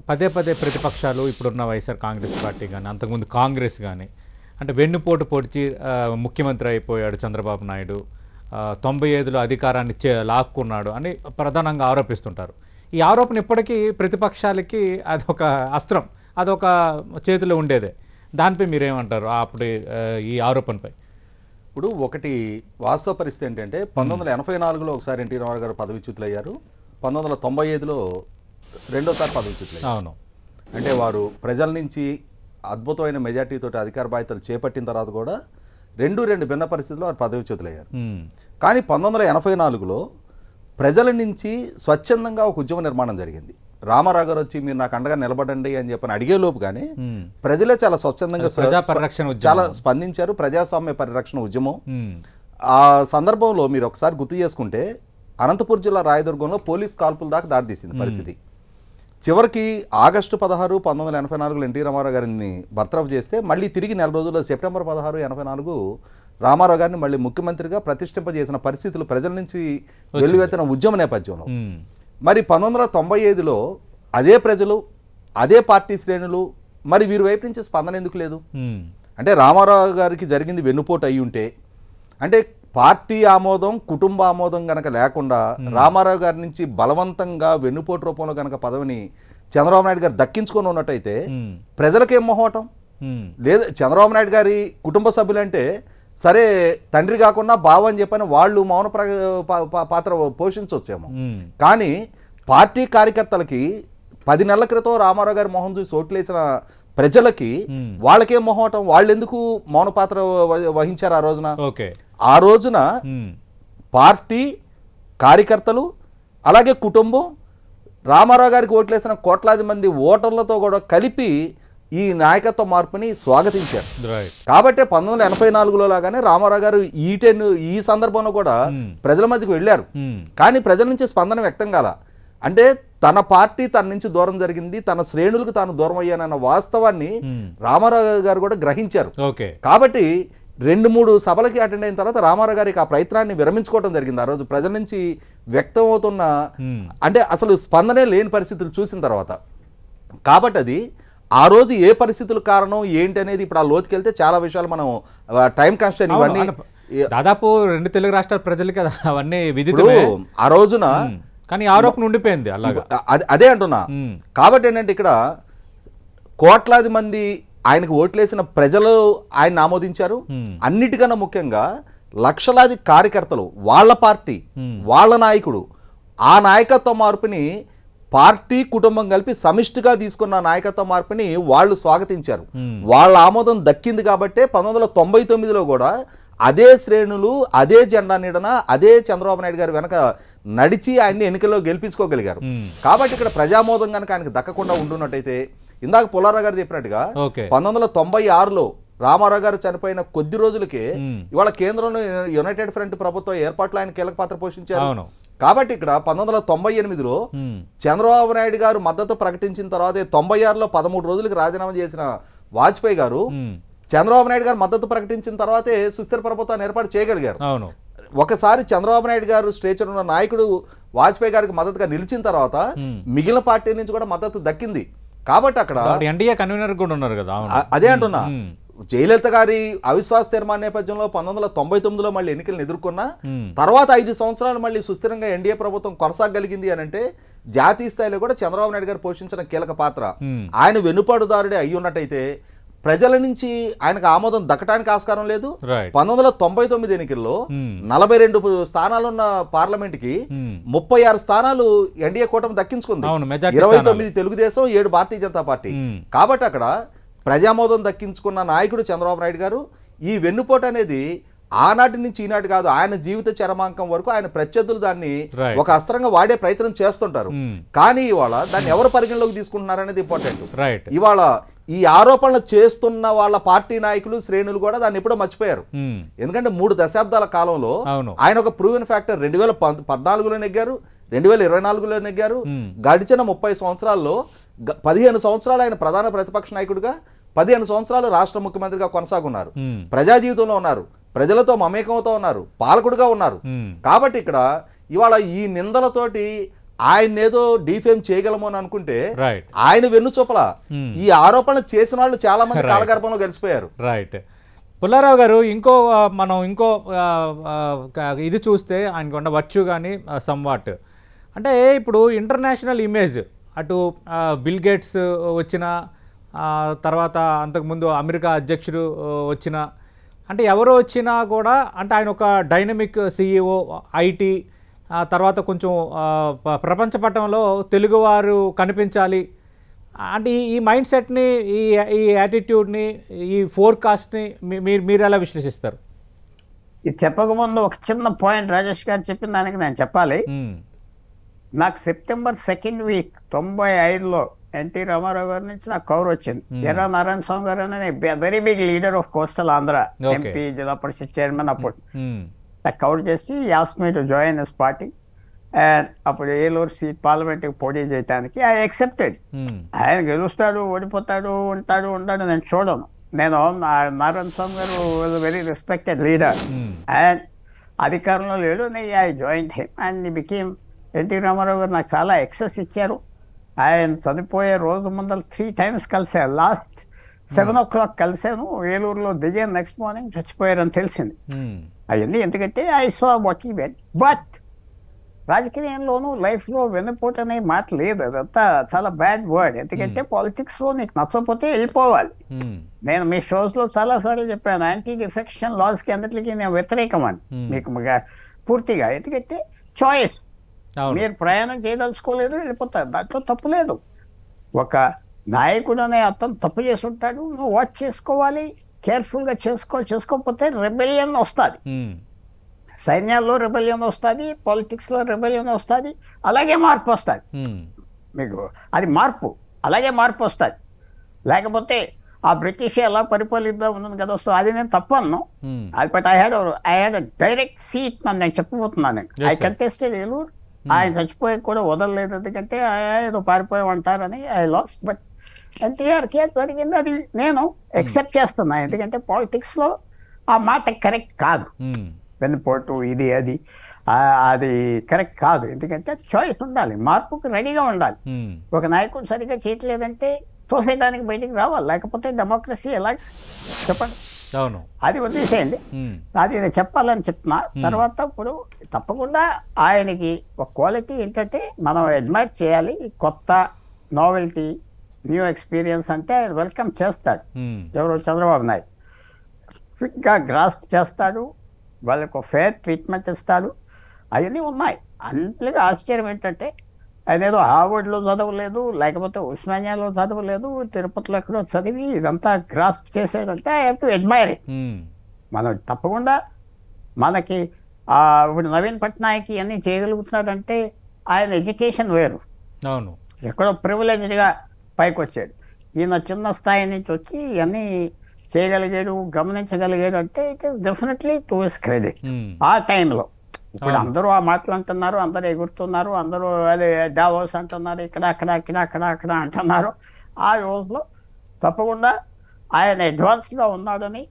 Speaker 1: పదే ప్రతిపక్షాలు, ఇప్పుడున్న వైఎస్ఆర్ కాంగ్రెస్ పార్టీ కానీ అంతకుముందు కాంగ్రెస్ కానీ, అంటే వెన్నుపోటు పొడిచి ముఖ్యమంత్రి అయిపోయాడు చంద్రబాబు నాయుడు, 95లో అధికారాన్ని లాక్కున్నాడు అని ప్రధానంగా ఆరోపిస్తుంటారు. ఈ ఆరోపణ ఇప్పటికీ ప్రతిపక్షాలకి అదొక అస్త్రం, అదొక చేతిలో ఉండేదే. దానిపై మీరేమంటారు అప్పుడు ఈ ఆరోపణపై?
Speaker 2: ఇప్పుడు ఒకటి వాస్తవ పరిస్థితి ఏంటంటే 1984లో ఒకసారి ఎన్టీ రామారావు గారు పదవిచ్యుతులు అయ్యారు, 1995లో రెండోసారి పదవిచ్యుతులు అయ్యారు.
Speaker 1: అవును.
Speaker 2: అంటే వారు ప్రజల నుంచి అద్భుతమైన మెజార్టీతో అధికార బాధ్యతలు చేపట్టిన తర్వాత కూడా రెండు భిన్న పరిస్థితుల్లో వారు పదవిచ్యుతులు అయ్యారు. కానీ 1984లో ప్రజల నుంచి స్వచ్ఛందంగా ఒక ఉద్యమ నిర్మాణం జరిగింది. రామారావు గారు వచ్చి మీరు నాకు అండగా నిలబడండి అని చెప్పని అడిగేలోపు కానీ ప్రజలే చాలా స్వచ్ఛందంగా చాలా స్పందించారు. ప్రజాస్వామ్య పరిరక్షణ ఉద్యమం. ఆ సందర్భంలో మీరు ఒకసారి గుర్తు చేసుకుంటే అనంతపురం జిల్లా రాయదుర్గంలో పోలీస్ కాల్పుల దాకా దారితీసింది పరిస్థితి. చివరికి ఆగస్టు 16, 1984లో ఎన్టీ రామారావు గారిని బర్తరఫ్ చేస్తే మళ్ళీ తిరిగి నెల రోజుల్లో సెప్టెంబర్ 16, 1984 రామారావు గారిని మళ్ళీ ముఖ్యమంత్రిగా ప్రతిష్ఠింపజేసిన పరిస్థితులు ప్రజల నుంచి వెల్లువెత్తిన ఉద్యమ నేపథ్యంలో. మరి 1995లో అదే ప్రజలు, అదే పార్టీ శ్రేణులు, మరి వీరి వైపు నుంచి స్పందన ఎందుకు లేదు? అంటే రామారావు గారికి జరిగింది వెన్నుపోటు అయి ఉంటే, అంటే పార్టీ ఆమోదం, కుటుంబ ఆమోదం గనక లేకుండా రామారావు గారి నుంచి బలవంతంగా వెన్నుపోటు రూపంలో గనక పదవిని చంద్రబాబు నాయుడు గారు దక్కించుకొని ఉన్నట్టయితే ప్రజలకేం మొహోటం లేదు. చంద్రబాబు నాయుడు గారి కుటుంబ సభ్యులంటే సరే, తండ్రి కాకుండా బావ అని చెప్పని వాళ్ళు మౌన పాత్ర పోషించవచ్చేమో. కానీ పార్టీ కార్యకర్తలకి 10 నెలల క్రితం రామారావు గారి మొహం చూసి ఓట్లేసిన ప్రజలకి వాళ్ళకేం మొహోటం? వాళ్ళు ఎందుకు మౌన పాత్ర వహించారు ఆ రోజున? ఆ రోజున పార్టీ కార్యకర్తలు అలాగే కుటుంబం రామారావు గారికి ఓట్లేసిన కోట్లాది మంది ఓటర్లతో కూడా కలిపి ఈ నాయకత్వ మార్పుని స్వాగతించారు. కాబట్టి 1984లో లాగానే రామారావు గారు ఈ సందర్భంలో కూడా ప్రజల మధ్యకు వెళ్ళారు. కానీ ప్రజల నుంచి స్పందన వ్యక్తం కాల. అంటే తన పార్టీ తన నుంచి దూరం జరిగింది, తన శ్రేణులకు తాను దూరం అయ్యానన్న వాస్తవాన్ని రామారావు గారు కూడా గ్రహించారు. కాబట్టి 2-3 సభలకి అటెండ్ అయిన తర్వాత రామారావు గారికి ఆ ప్రయత్నాన్ని విరమించుకోవడం జరిగింది. ఆ రోజు ప్రజల నుంచి వ్యక్తం అవుతున్న అంటే అసలు స్పందనే లేని పరిస్థితులు చూసిన తర్వాత. కాబట్టి అది ఆ రోజు ఏ పరిస్థితుల కారణం ఏంటి అనేది ఇప్పుడు ఆ లోతుకెళ్తే చాలా విషయాలు మనం టైం కన్స్టెంట్ ఇవన్నీ
Speaker 1: దాదాపు 2 తెలుగు రాష్ట్రాల ప్రజలకి అవన్నీ విధితులే
Speaker 2: ఆ రోజున.
Speaker 1: కానీ ఆరోపణ ఉండిపోయింది అలాగా.
Speaker 2: అదే అంటున్నా. కాబట్టి ఏంటంటే ఇక్కడ కోట్లాది మంది ఆయనకు ఓట్లేసిన ప్రజలు ఆయన ఆమోదించారు. అన్నిటికన్నా ముఖ్యంగా లక్షలాది కార్యకర్తలు, వాళ్ళ పార్టీ, వాళ్ళ నాయకుడు, ఆ నాయకత్వ మార్పుని పార్టీ కుటుంబం కలిపి సమిష్టిగా తీసుకున్న నాయకత్వ మార్పుని వాళ్ళు స్వాగతించారు. వాళ్ళ ఆమోదం దక్కింది కాబట్టే 1999లో కూడా అదే శ్రేణులు, అదే జెండా నీడన, అదే చంద్రబాబు నాయుడు గారు వెనక నడిచి ఆయన్ని ఎన్నికల్లో గెలిపించుకోగలిగారు. కాబట్టి ఇక్కడ ప్రజామోదం కనుక ఆయనకు దక్కకుండా ఉండున్నట్టయితే, ఇందాక పుల్లారావు గారు చెప్పినట్టుగా 1996లో రామారావు గారు చనిపోయిన కొద్ది రోజులకే ఇవాళ కేంద్రంలో యునైటెడ్ ఫ్రంట్ ప్రభుత్వం ఏర్పాట్లో ఆయన కీలక పాత్ర పోషించారు. కాబట్టి ఇక్కడ 1998లో చంద్రబాబు నాయుడు గారు మద్దతు ప్రకటించిన తర్వాత 96లో 13 రోజులకి రాజీనామా చేసిన వాజ్పేయి గారు చంద్రబాబు నాయుడు గారు మద్దతు ప్రకటించిన తర్వాతే సుస్థిర ప్రభుత్వాన్ని ఏర్పాటు చేయగలిగారు. ఒకసారి చంద్రబాబు నాయుడు గారు స్టేచర్ ఉన్న నాయకుడు వాజ్పేయి గారికి మద్దతుగా నిలిచిన తర్వాత మిగిలిన పార్టీ నుంచి కూడా మద్దతు దక్కింది. కాబట్టి అక్కడ
Speaker 1: ఎన్డీఏ కన్వీనర్ కూడా ఉన్నారు కదా.
Speaker 2: అదే అంటున్నా, జయలలిత గారి అవిశ్వాస తీర్మాన నేపథ్యంలో 1999లో మళ్ళీ ఎన్నికలను ఎదుర్కొన్నా తర్వాత 5 సంవత్సరాలు మళ్ళీ సుస్థిరంగా ఎన్డీఏ ప్రభుత్వం కొనసాగలిగింది అని అంటే జాతీయ స్థాయిలో కూడా చంద్రబాబు నాయుడు గారు పోషించిన కీలక పాత్ర. ఆయన వెన్నుపాటుదారుడే అయ్యి ఉన్నట్టయితే ప్రజల నుంచి ఆయనకు ఆమోదం దక్కడానికి ఆస్కారం లేదు. 1999 ఎన్నికల్లో 42 స్థానాలున్న పార్లమెంట్ కి 36 స్థానాలు ఎన్డీఏ కూటమి దక్కించుకుంది. 29 తెలుగుదేశం, 7 భారతీయ జనతా పార్టీ. కాబట్టి అక్కడ ప్రజామోదం దక్కించుకున్న నాయకుడు చంద్రబాబు నాయుడు గారు. ఈ వెన్నుపోటు అనేది ఆనాటి నుంచి ఈనాటి కాదు, ఆయన జీవిత చరమాంకం వరకు ఆయన ప్రత్యర్థులు దాన్ని ఒక అస్త్రంగా వాడే ప్రయత్నం చేస్తుంటారు. కానీ ఇవాళ దాన్ని ఎవరు పరిగణలోకి తీసుకుంటున్నారు అనేది ఇంపార్టెంట్. ఇవాళ ఈ ఆరోపణలు చేస్తున్న వాళ్ళ పార్టీ నాయకులు, శ్రేణులు కూడా దాన్ని ఎప్పుడో మర్చిపోయారు. ఎందుకంటే 3 దశాబ్దాల కాలంలో ఆయన ఒక ప్రూవెన్ ఫ్యాక్టర్. 2014లో నెగ్గారు, 2024లో నెగ్గారు. గడిచిన 30 సంవత్సరాల్లో 15 సంవత్సరాలు ఆయన ప్రధాన ప్రతిపక్ష నాయకుడిగా, 15 సంవత్సరాలు రాష్ట్ర ముఖ్యమంత్రిగా కొనసాగున్నారు. ప్రజా జీవితంలో ఉన్నారు, ప్రజలతో మమేకమవుతూ ఉన్నారు, పాలకుడుగా ఉన్నారు. కాబట్టి ఇక్కడ ఇవాళ ఈ నిందలతోటి ఆయన ఏదో డిఫేమ్ చేయగలము అని అనుకుంటే ఆయన వెన్ను చూపల ఈ ఆరోపణలు చేసిన వాళ్ళు చాలా మంది కాలగర్భంలో కలిసిపోయారు.
Speaker 1: రైట్. పుల్లారావు గారు, మనం ఇంకో ఇది చూస్తే ఆయనకు ఉన్న వచ్చు కానీ సమ్వాట్ అంటే ఇప్పుడు ఇంటర్నేషనల్ ఇమేజ్, అటు బిల్ గేట్స్ వచ్చిన తర్వాత అంతకుముందు అమెరికా అధ్యక్షుడు వచ్చిన, అంటే ఎవరు వచ్చినా కూడా అంటే ఆయన ఒక డైనమిక్ సిఇఓ, ఐటీ, తర్వాత కొంచెం ప్రపంచ పటంలో తెలుగువారు కనిపించాలి అంటే ఈ మైండ్ సెట్ని, ఈ యాటిట్యూడ్ని, ఈ ఫోర్కాస్ట్ని మీరు ఎలా విశ్లేషిస్తారు?
Speaker 3: ఇది చెప్పకముందు ఒక చిన్న పాయింట్ రాజేష్ గారు చెప్పిన దానికి నేను చెప్పాలి. నాకు సెప్టెంబర్ 2nd వీక్ 95లో ఎన్టీ రామారావు గారి నుంచి నాకు కవర్ వచ్చింది. ఎర్ర నారాయణ స్వామి గారు అనే very big leader of coastal Andhra, MP, zilla parishad chairman. అప్పుడు నాకు కవర్ చేసి asked me to join this party. And అప్పుడు ఏలూరు సీట్ పార్లమెంట్కి పోటీ చేయడానికి ఐ యాక్సెప్టెడ్. ఆయన గెలుస్తాడు, ఓడిపోతాడు, ఉంటాడు, ఉండడు నేను చూడను. నేను నారాయణ స్వామి గారు వెరీ రెస్పెక్టెడ్ లీడర్ అండ్ అధికారంలో లేడు. I join him and became. NT Rama Rao గారు నాకు చాలా ఎక్సెస్ ఇచ్చారు. ఆయన చనిపోయే రోజు ముందర 3 times కలిశాను. లాస్ట్ 7 o'clock కలిశాను. ఏలూరులో దిగాను, నెక్స్ట్ మార్నింగ్ చచ్చిపోయారని తెలిసింది. అవన్నీ ఎందుకంటే I saw what he went. But రాజకీయంలోనూ లైఫ్లో వెన్నుపోటు అనే మాట లేదు. అదంతా చాలా బ్యాడ్ వర్డ్. ఎందుకంటే పాలిటిక్స్లో నీకు నచ్చకపోతే వెళ్ళిపోవాలి. నేను మీ షోస్లో చాలాసార్లు చెప్పాను, యాంటీ డిఫెక్షన్ లాస్కి అందరికీ నేను వ్యతిరేకం అని మీకు పూర్తిగా. ఎందుకంటే చాయిస్, మీరు ప్రయాణం చేయదలుచుకోలేదు, వెళ్ళిపోతారు, దాంట్లో తప్పు లేదు. ఒక నాయకుడు అనే అతను తప్పు చేసి ఉంటాడు, నువ్వు వాచ్ చేసుకోవాలి, కేర్ఫుల్గా చేసుకోకపోతే రెబెలియన్ వస్తుంది. సైన్యాల్లో రెబెలియన్ వస్తుంది, పాలిటిక్స్లో రెబెలియన్ వస్తుంది, అలాగే మార్పు వస్తుంది. మీకు అది మార్పు, అలాగే మార్పు వస్తుంది. లేకపోతే ఆ బ్రిటిష్ ఎలా పరిపాలిద్దాం ఉన్నది కదా వస్తుంది, అది నేను తప్పు అన్నాను. అది but I had direct seat అని నేను చెప్పబోతున్నాను. I contested Eluru. ఆయన చచ్చిపోయి కూడా వదలలేదు, ఎందుకంటే ఏదో పారిపోయామంటారని I lost. But NTR case జరిగింది, అది నేను యాక్సెప్ట్ చేస్తున్నా. ఎందుకంటే పాలిటిక్స్లో ఆ మాట కరెక్ట్ కాదు. వెన్నుపోటు ఇది అది అది కరెక్ట్ కాదు. ఎందుకంటే చాయిస్ ఉండాలి, మార్పుకు రెడీగా ఉండాలి. ఒక నాయకుడు సరిగ్గా చేయట్లేదంటే తోసేయడానికి బయటికి రావాలి, లేకపోతే డెమోక్రసీ ఎలా చెప్పండి.
Speaker 1: అవును,
Speaker 3: అది వదిలేసేయండి. అది నేను చెప్పాలని చెప్తున్నా. తర్వాత ఇప్పుడు తప్పకుండా ఆయనకి ఒక క్వాలిటీ ఏంటంటే మనం అడ్మైర్ చేయాలి. కొత్త నావెల్టీ, న్యూ ఎక్స్పీరియన్స్ అంటే ఆయన వెల్కమ్ చేస్తాడు. ఎవరు? చంద్రబాబు నాయుడు. క్విక్గా గ్రాస్ప్ చేస్తాడు, వాళ్ళకు ఫేర్ ట్రీట్మెంట్ ఇస్తాడు. అవన్నీ ఉన్నాయి. అంతగా ఆశ్చర్యం ఏంటంటే ఆయన ఏదో హార్వర్డ్లో చదవలేదు, లేకపోతే ఉస్మానియాలో చదవలేదు, తిరుపతిలో ఎక్కడో చదివి ఇదంతా గ్రాస్ప్ చేసాడంటే I have to admire it. మనం తప్పకుండా మనకి ఇప్పుడు నవీన్ పట్నాయక్ అన్నీ చేయగలుగుతున్నాడంటే ఆయన ఎడ్యుకేషన్ వేరు.
Speaker 1: అవును,
Speaker 3: ఎక్కడో ప్రివిలేజ్డ్గా పైకి వచ్చాడు. ఈయన చిన్న స్థాయి నుంచి వచ్చి ఇవన్నీ చేయగలిగాడు, గమనించగలిగాడు అంటే it is definitely to his credit. ఆ టైంలో ఇప్పుడు అందరూ ఆ మాటలు అంటున్నారు, అందరూ ఎగురుతున్నారు, అందరూ అదే డావోస్ అంటున్నారు, ఇక్కడ అక్కడ అక్కడ అక్కడ అక్కడ అంటున్నారు. ఆ రోజులో తప్పకుండా ఆయన అడ్వాన్స్గా ఉన్నాడని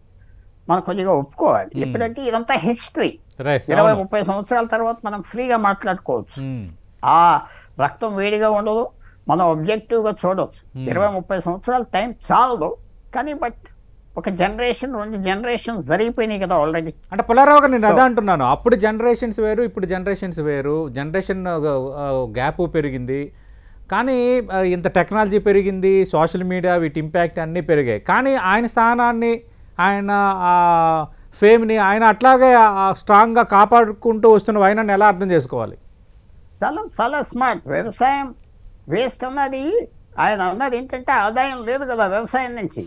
Speaker 3: మనం కొద్దిగా ఒప్పుకోవాలి. ఎప్పుడంటే ఇదంతా హిస్టరీ. 20-30 సంవత్సరాల తర్వాత మనం ఫ్రీగా మాట్లాడుకోవచ్చు. ఆ రక్తం వేడిగా ఉండదు, మనం ఆబ్జెక్టివ్గా చూడవచ్చు. 20-30 సంవత్సరాల టైం చాలదు, కానీ బట్ ఒక జనరేషన్ 2 జనరేషన్స్ జరిగిపోయినాయి కదా ఆల్రెడీ.
Speaker 1: అంటే పుల్లారావు గారు నేను అదే అంటున్నాను, అప్పుడు జనరేషన్స్ వేరు, ఇప్పుడు జనరేషన్స్ వేరు, జనరేషన్ గ్యాప్ పెరిగింది. కానీ ఇంత టెక్నాలజీ పెరిగింది, సోషల్ మీడియా వీటి ఇంపాక్ట్ అన్నీ పెరిగాయి. కానీ ఆయన స్థానాన్ని, ఆయన ఫేమ్ని ఆయన అట్లాగే స్ట్రాంగ్గా కాపాడుకుంటూ వస్తున్న ఆయన ఎలా అర్థం చేసుకోవాలి?
Speaker 3: చాలా చాలా స్మార్ట్. వ్యవసాయం వేస్ట్ అన్నది ఆయన అన్నది ఏంటంటే ఆదాయం లేదు కదా వ్యవసాయం నుంచి.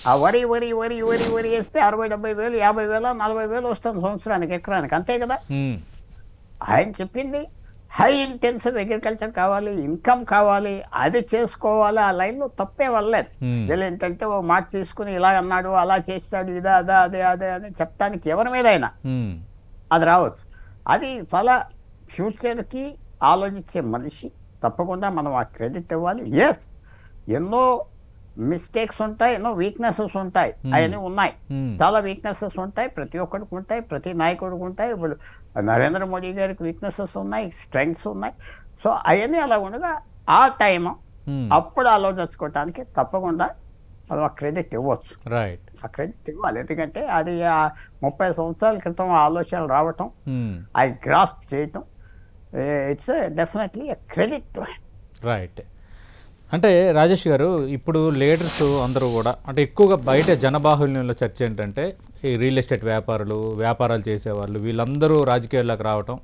Speaker 3: ఆ వరి వరి వరి వరి వరి వేస్తే 60-70 వేలు 50 వేల 40 వేలు వస్తుంది సంవత్సరానికి ఎకరానికి, అంతే కదా. ఆయన చెప్పింది హై ఇంటెన్సివ్ అగ్రికల్చర్ కావాలి, ఇన్కమ్ కావాలి, అది చేసుకోవాలి. ఆ లైన్లో తప్పే వల్లేదు. ఏంటంటే ఓ మాట తీసుకుని ఇలా అన్నాడు, అలా చేస్తాడు, ఇదా అదా అదే అదే అని చెప్పడానికి ఎవరి మీద అయినా అది రావచ్చు. అది చాలా ఫ్యూచర్కి ఆలోచించే మనిషి, తప్పకుండా మనం ఆ క్రెడిట్ ఇవ్వాలి. ఎస్, ఎన్నో మిస్టేక్స్ ఉంటాయి, ఎన్నో వీక్నెసెస్ ఉంటాయి, అవన్నీ ఉన్నాయి. చాలా వీక్నెసెస్ ఉంటాయి, ప్రతి ఒక్కరికి ఉంటాయి, ప్రతి నాయకుడికి ఉంటాయి. ఇప్పుడు నరేంద్ర మోడీ గారికి వీక్నెసెస్ ఉన్నాయి, స్ట్రెంగ్స్ ఉన్నాయి. సో అవన్నీ అలా ఉండగా ఆ టైం అప్పుడు ఆలోచించుకోవటానికి తప్పకుండా మనం ఆ క్రెడిట్ ఇవ్వచ్చు.
Speaker 1: రైట్,
Speaker 3: ఆ క్రెడిట్ ఇవ్వాలి. ఎందుకంటే అది 30 సంవత్సరాల క్రితం ఆలోచనలు రావటం, అది గ్రాస్ప్ చేయటం, it's definitely credit to him.
Speaker 1: Right. అంటే రాజేష్ గారు, ఇప్పుడు లీడర్స్ అందరూ కూడా అంటే ఎక్కువగా బయట జనబాహుల్యంలో చర్చ ఏంటంటే ఈ రియల్ ఎస్టేట్ వ్యాపారాలు చేసేవాళ్ళు వీళ్ళందరూ రాజకీయాల్లోకి రావటం,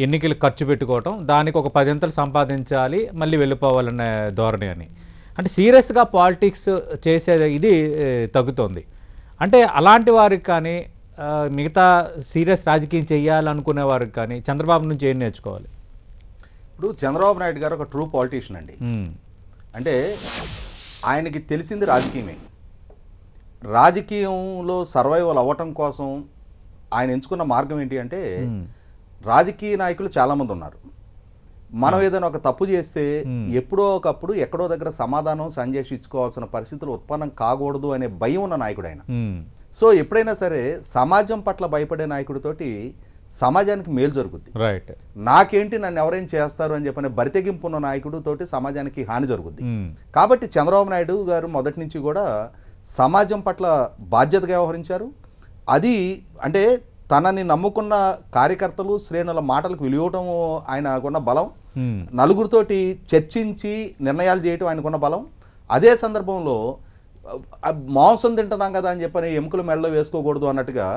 Speaker 1: ఎన్నికలు ఖర్చు పెట్టుకోవటం, దానికి ఒక 10 అంతలు సంపాదించాలి మళ్ళీ వెళ్ళిపోవాలనే ధోరణి అని. అంటే సీరియస్గా పాలిటిక్స్ చేసేది ఇది తగ్గుతోంది. అంటే అలాంటి వారికి కానీ మిగతా సీరియస్ రాజకీయం చేయాలనుకునే వారికి కానీ చంద్రబాబు నుంచి ఏం నేర్చుకోవాలి?
Speaker 2: ఇప్పుడు చంద్రబాబు నాయుడు గారు ఒక ట్రూ పాలిటీషియన్ అండి. అంటే ఆయనకి తెలిసింది రాజకీయమే. రాజకీయంలో సర్వైవల్ అవ్వటం కోసం ఆయన ఎంచుకున్న మార్గం ఏంటి అంటే, రాజకీయ నాయకులు చాలామంది ఉన్నారు. మనం ఏదైనా ఒక తప్పు చేస్తే ఎప్పుడో ఒకప్పుడు ఎక్కడో దగ్గర సమాధానం సంజేషించుకోవాల్సిన పరిస్థితులు ఉత్పన్నం కాకూడదు అనే భయం ఉన్న నాయకుడు ఆయన. సో ఎప్పుడైనా సరే సమాజం పట్ల భయపడే నాయకుడితోటి సమాజానికి మేలు జరుగుద్ది.
Speaker 1: రైట్,
Speaker 2: నాకేంటి నన్ను ఎవరేం చేస్తారు అని చెప్పనే బరితెగింపు ఉన్న నాయకుడు తోటి సమాజానికి హాని జరుగుద్ది. కాబట్టి చంద్రబాబు నాయుడు గారు మొదటి నుంచి కూడా సమాజం పట్ల బాధ్యతగా వ్యవహరించారు. అది అంటే తనని నమ్ముకున్న కార్యకర్తలు శ్రేణుల మాటలకు విలువటం ఆయనకున్న బలం, నలుగురితోటి చర్చించి నిర్ణయాలు చేయటం ఆయనకున్న బలం. అదే సందర్భంలో మాంసం తింటున్నాం కదా అని చెప్పని ఎముకలు మెడలో వేసుకోకూడదు అన్నట్టుగా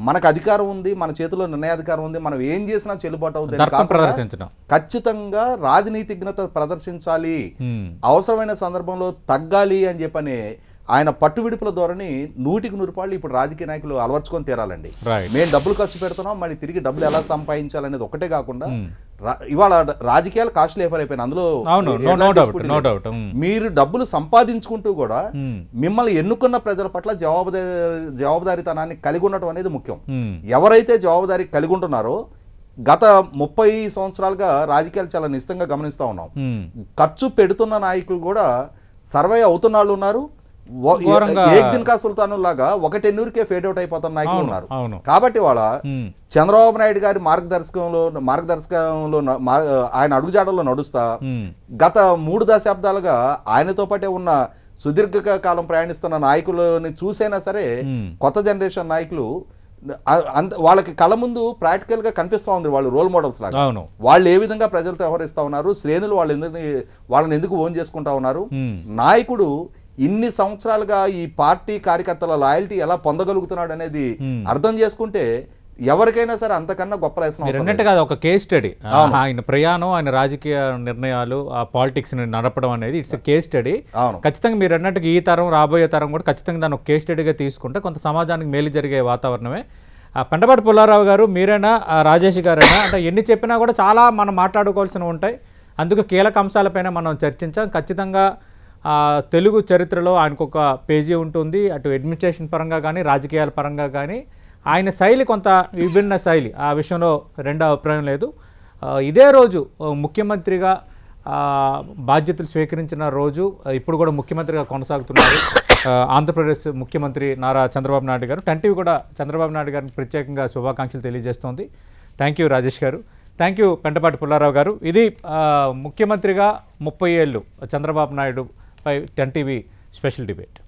Speaker 2: మనకు అధికారం ఉంది, మన చేతిలో నిర్ణయాధికారం ఉంది, మనం ఏం చేసినా చెల్లుబాటు అవుతుంది. ఖచ్చితంగా రాజనీతిజ్ఞత ప్రదర్శించాలి, అవసరమైన సందర్భంలో తగ్గాలి అని చెప్పని ఆయన పట్టు విడుపుల ధోరణి 100కి 100 పాళ్ళు ఇప్పుడు రాజకీయ నాయకులు అలవర్చుకొని తీరాలండి. మేము డబ్బులు ఖర్చు పెడుతున్నాం, మరి తిరిగి డబ్బులు ఎలా సంపాదించాలనేది ఒకటే కాకుండా ఇవాళ రాజకీయాలు కాస్ట్లీ అయిపోయినాయి. అందులో మీరు డబ్బులు సంపాదించుకుంటూ కూడా మిమ్మల్ని ఎన్నుకున్న ప్రజల పట్ల జవాబుదారీతనాన్ని కలిగి ఉండటం అనేది ముఖ్యం. ఎవరైతే జవాబుదారీ కలిగి ఉంటున్నారో, గత 30 సంవత్సరాలుగా రాజకీయాలు చాలా నిశ్చితంగా గమనిస్తూ ఉన్నాం. ఖర్చు పెడుతున్న నాయకులు కూడా సర్వే అవుతున్న వాళ్ళు ఉన్నారు, ఏక్దిన్కా సుల్తాను లాగా ఒక టెన్యూర్కే ఫేడ్ అవుట్ అయిపోతున్న నాయకులు ఉన్నారు. కాబట్టి వాళ్ళ చంద్రబాబు నాయుడు గారి మార్గదర్శకంలో ఆయన అడుగుజాడల్లో నడుస్తా గత 3 దశాబ్దాలుగా ఆయనతో పాటే ఉన్న సుదీర్ఘ కాలం ప్రయాణిస్తున్న నాయకులని చూసైనా సరే కొత్త జనరేషన్ నాయకులు వాళ్ళకి కళ్ళ ముందు ప్రాక్టికల్ గా కనిపిస్తా ఉంది. వాళ్ళు రోల్ మోడల్స్ లాగా వాళ్ళు ఏ విధంగా ప్రజలతో వ్యవహరిస్తా ఉన్నారు, శ్రేణులు వాళ్ళని ఎందుకు ఓన్ చేసుకుంటా ఉన్నారు. నాయకుడు ఇన్ని సంవత్సరాలుగా ఈ పార్టీ కార్యకర్తల లాయల్టీ ఎలా పొందగలుగుతున్నాడు అనేది అర్థం చేసుకుంటే ఎవరికైనా సరే అంతకన్నా గొప్ప
Speaker 1: అన్నట్టు కాదు, ఒక కేస్ స్టడీ. ఆయన ప్రయాణం, ఆయన రాజకీయ నిర్ణయాలు, ఆ పాలిటిక్స్ ని నడపడం అనేది ఇట్స్ కేస్ స్టడీ. ఖచ్చితంగా మీరు అన్నట్టుగా ఈ తరం రాబోయే తరం కూడా ఖచ్చితంగా దాన్ని ఒక కేస్ స్టడీగా తీసుకుంటే కొంత సమాజానికి మేలు జరిగే వాతావరణమే. పెంటపాటి పుల్లారావు గారు, మీరైనా రాజేష్ గారైనా, అంటే ఎన్ని చెప్పినా కూడా చాలా మనం మాట్లాడుకోవాల్సినవి ఉంటాయి. అందుకు కీలక అంశాలపైన మనం చర్చించాం. ఖచ్చితంగా తెలుగు చరిత్రలో ఆయనకు ఒక పేజీ ఉంటుంది, అటు అడ్మినిస్ట్రేషన్ పరంగా కానీ రాజకీయాల పరంగా కానీ. ఆయన శైలి కొంత విభిన్న శైలి, ఆ విషయంలో రెండో అభిప్రాయం లేదు. ఇదే రోజు ముఖ్యమంత్రిగా బాధ్యతలు స్వీకరించిన రోజు ఇప్పుడు కూడా ముఖ్యమంత్రిగా కొనసాగుతున్నారు ఆంధ్రప్రదేశ్ ముఖ్యమంత్రి నారా చంద్రబాబు నాయుడు గారు. టీవీ కూడా చంద్రబాబు నాయుడు గారికి ప్రత్యేకంగా శుభాకాంక్షలు తెలియజేస్తోంది. థ్యాంక్ యూ రాజేష్ గారు. థ్యాంక్ యూ పెంటపాటి పుల్లారావు గారు. ఇది ముఖ్యమంత్రిగా 30 ఏళ్ళు చంద్రబాబు నాయుడు పై టీవీ స్పెషల్ డిబేట్.